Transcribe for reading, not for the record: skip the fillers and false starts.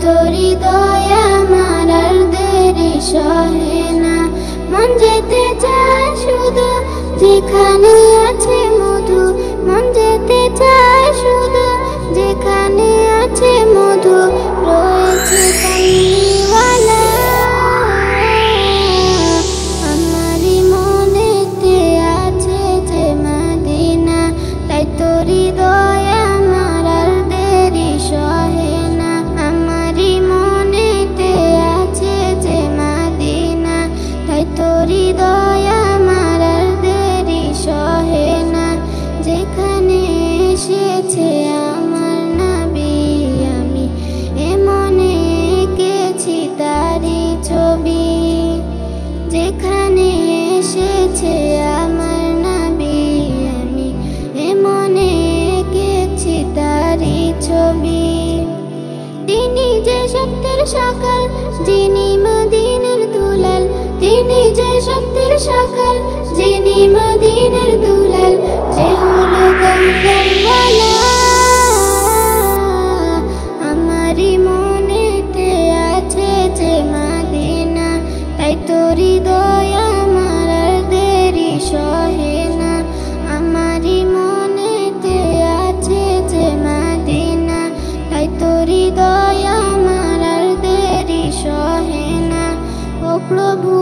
তো হৃদয় আমার আর দেরি সহে না। মন যেতে চায় শুধু যেখানে আছে মধু, মন যেতে চায় শুধু যেখানে আছে মধু। রয়েছে কামলিওয়ালা আমারই মনেতে আছে যে মদিনা, তাই তো হৃদয় আমার আর দেরি সহে না। আমারই মনেতে আছে যে মদিনা, তাই তো হৃদয় আমার আর দেরি সহে না। যেখানে এসেছে আমার নবী আমি এমনে এঁকেছি তারি ছবি। যেখানে এসেছে আমার নবী আমি এমনে এঁকেছি তারি ছবি। তিনি যে সত্যের সকাল, যিনি মদিনার দুলাল, তিনি যে সত্যের সকাল, যিনি মদিনার দুলাল, যে হলো কামলিওয়ালা আমারই মনেতে আছে যে মদিনা, তাই তো হৃদয় আমার আর দেরি সহে না। আমারই মনেতে আছে যে মদিনা, তাই তো হৃদয় আমার আর দেরি সহে না। ও প্রভু